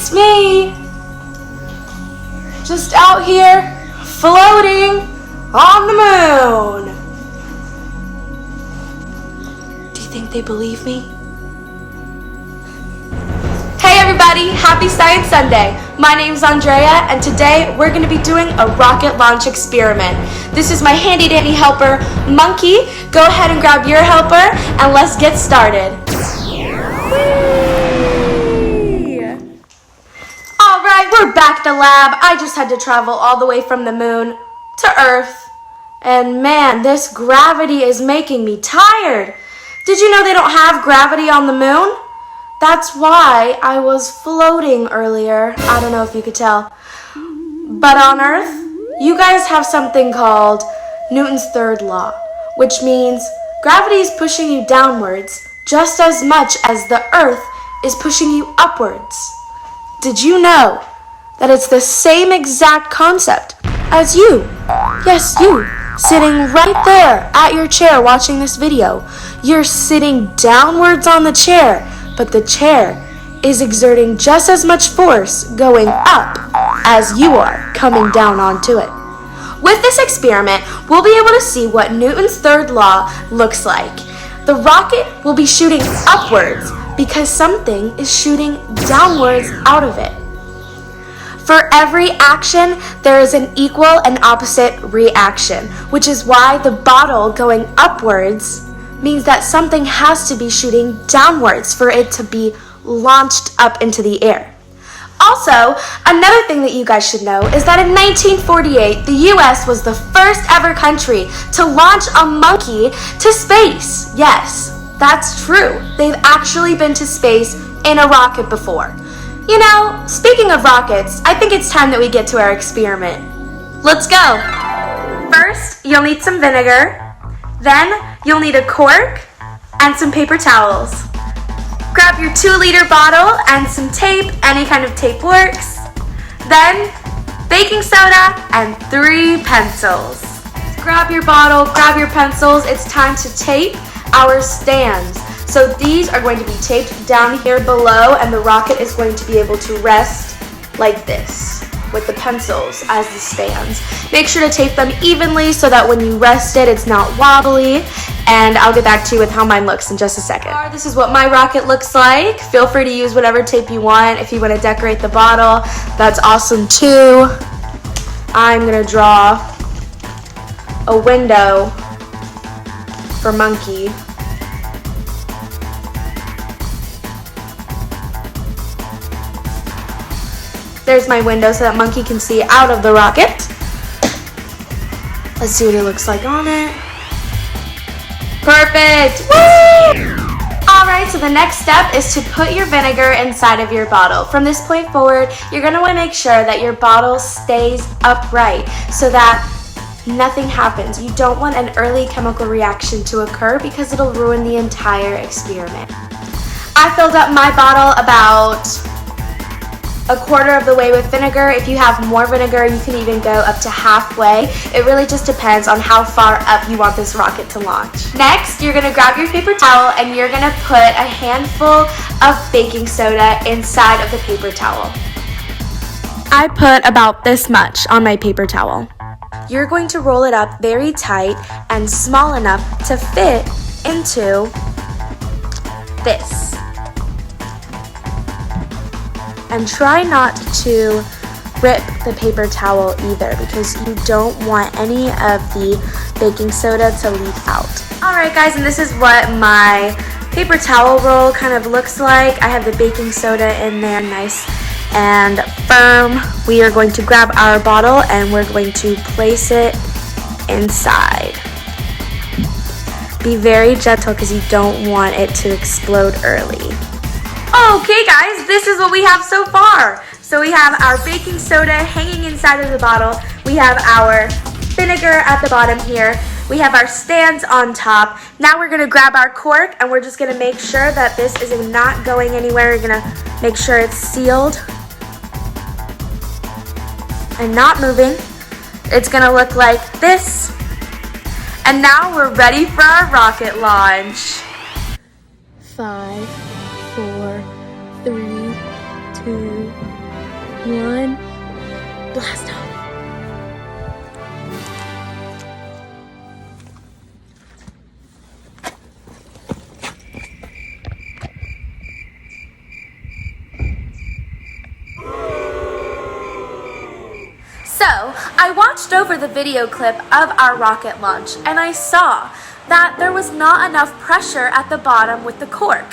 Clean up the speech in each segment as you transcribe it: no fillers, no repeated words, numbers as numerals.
it's me. Just out here, floating on the moon. Do you think they believe me? Hey everybody, happy Science Sunday. My name's Andrea, and today we're gonna be doing a rocket launch experiment. This is my handy dandy helper, Monkey. Go ahead and grab your helper, and let's get started. All right, we're back at the lab. I just had to travel all the way from the moon to Earth. And man, this gravity is making me tired. Did you know they don't have gravity on the moon? That's why I was floating earlier. I don't know if you could tell. But on Earth, you guys have something called Newton's third law, which means gravity is pushing you downwards just as much as the Earth is pushing you upwards. Did you know that it's the same exact concept as you? Yes, you, sitting right there at your chair watching this video. You're sitting downwards on the chair, but the chair is exerting just as much force going up as you are coming down onto it. With this experiment, we'll be able to see what Newton's third law looks like. The rocket will be shooting upwards because something is shooting downwards out of it. For every action, there is an equal and opposite reaction, which is why the bottle going upwards means that something has to be shooting downwards for it to be launched up into the air. Also, another thing that you guys should know is that in 1948, the US was the first ever country to launch a monkey to space. Yes, that's true. They've actually been to space in a rocket before. You know, speaking of rockets, I think it's time that we get to our experiment. Let's go. First, you'll need some vinegar. Then, you'll need a cork and some paper towels. Grab your 2-liter bottle and some tape. Any kind of tape works. Then, baking soda and 3 pencils. Grab your bottle, grab your pencils. It's time to tape our stands. So these are going to be taped down here below, and the rocket is going to be able to rest like this with the pencils as the stands. Make sure to tape them evenly so that when you rest it, it's not wobbly. And I'll get back to you with how mine looks in just a second. This is what my rocket looks like. Feel free to use whatever tape you want. If you want to decorate the bottle, that's awesome too. I'm gonna draw a window for Monkey. There's my window so that Monkey can see out of the rocket. Let's see what it looks like on it. Perfect! Woo! Alright, so the next step is to put your vinegar inside of your bottle. From this point forward, you're going to want to make sure that your bottle stays upright so that nothing happens. You don't want an early chemical reaction to occur because it'll ruin the entire experiment. I filled up my bottle about a quarter of the way with vinegar. If you have more vinegar, you can even go up to halfway. It really just depends on how far up you want this rocket to launch. Next, you're gonna grab your paper towel and you're gonna put a handful of baking soda inside of the paper towel. I put about this much on my paper towel. You're going to roll it up very tight and small enough to fit into this. And try not to rip the paper towel either because you don't want any of the baking soda to leak out. Alright guys, and this is what my paper towel roll kind of looks like. I have the baking soda in there nice and firm. We are going to grab our bottle and we're going to place it inside. Be very gentle because you don't want it to explode early. Okay guys, this is what we have so far. So we have our baking soda hanging inside of the bottle. We have our vinegar at the bottom here. We have our stands on top. Now we're gonna grab our cork and we're just gonna make sure that this is not going anywhere. We're gonna make sure it's sealed and not moving. It's gonna look like this. And now we're ready for our rocket launch. 5, 4, 3, 2, 2, 1, blast off. So, I watched over the video clip of our rocket launch and I saw that there was not enough pressure at the bottom with the cork,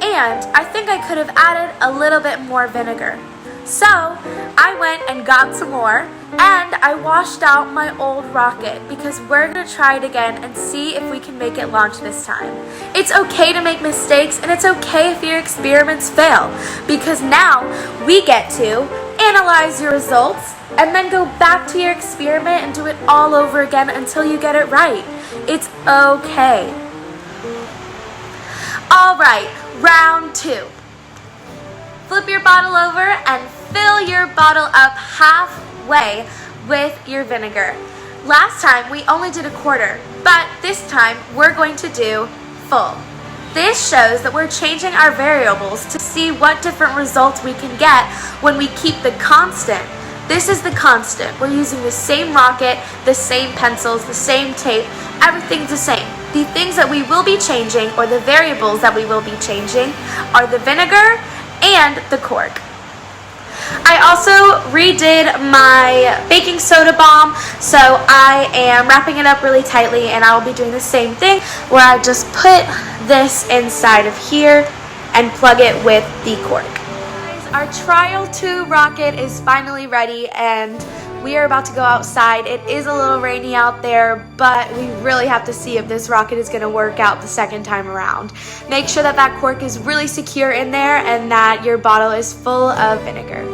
and I think I could have added a little bit more vinegar. So, I went and got some more and I washed out my old rocket because we're going to try it again and see if we can make it launch this time. It's okay to make mistakes and it's okay if your experiments fail, because now we get to analyze your results and then go back to your experiment and do it all over again until you get it right. It's okay. All right, round 2. Flip your bottle over and fill your bottle up halfway with your vinegar. Last time we only did a quarter, but this time we're going to do full. This shows that we're changing our variables to see what different results we can get when we keep the constant. This is the constant. We're using the same rocket, the same pencils, the same tape, everything's the same. The things that we will be changing, or the variables that we will be changing, are the vinegar and the cork. I also redid my baking soda bomb, so I am wrapping it up really tightly, and I will be doing the same thing where I just put this inside of here and plug it with the cork. Our trial 2 rocket is finally ready and we are about to go outside. It is a little rainy out there, but we really have to see if this rocket is going to work out the second time around. Make sure that that cork is really secure in there and that your bottle is full of vinegar.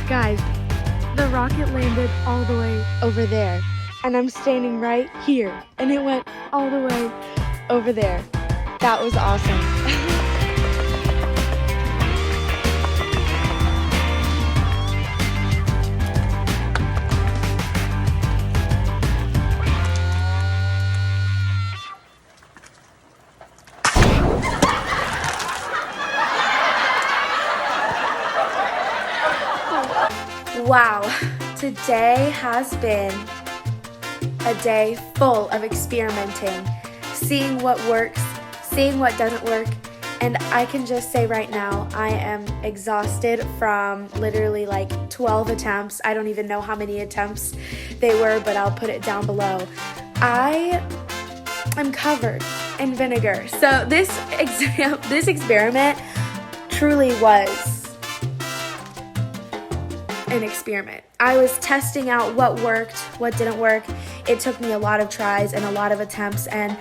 Guys, the rocket landed all the way over there, and I'm standing right here, and it went all the way over there. That was awesome. Wow, today has been a day full of experimenting, seeing what works, seeing what doesn't work, and I can just say right now I am exhausted from literally like 12 attempts. I don't even know how many attempts they were, but I'll put it down below. I am covered in vinegar. So this experiment truly was an experiment. I was testing out what worked, what didn't work. It took me a lot of tries and a lot of attempts, and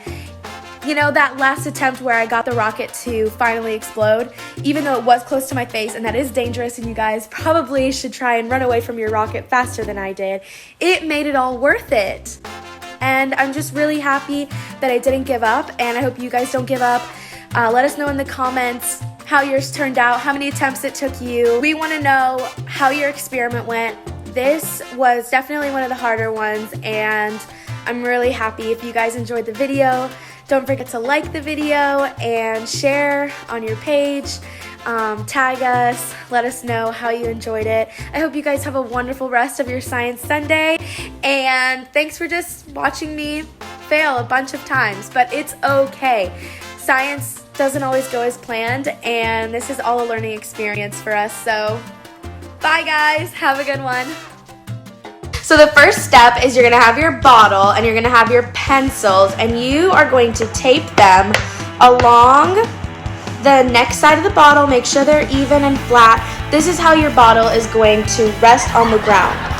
you know, that last attempt where I got the rocket to finally explode, even though it was close to my face, and that is dangerous, and you guys probably should try and run away from your rocket faster than I did, it made it all worth it. And I'm just really happy that I didn't give up, and I hope you guys don't give up. Let us know in the comments how yours turned out, how many attempts it took you. We want to know how your experiment went. This was definitely one of the harder ones, and I'm really happy. If you guys enjoyed the video, don't forget to like the video and share on your page. Tag us, let us know how you enjoyed it. I hope you guys have a wonderful rest of your Science Sunday, and thanks for just watching me fail a bunch of times, but it's okay. Science doesn't always go as planned, and this is all a learning experience for us, so bye guys, have a good one. So the first step is you're going to have your bottle and you're going to have your pencils, and you are going to tape them along the neck side of the bottle. Make sure they're even and flat. This is how your bottle is going to rest on the ground.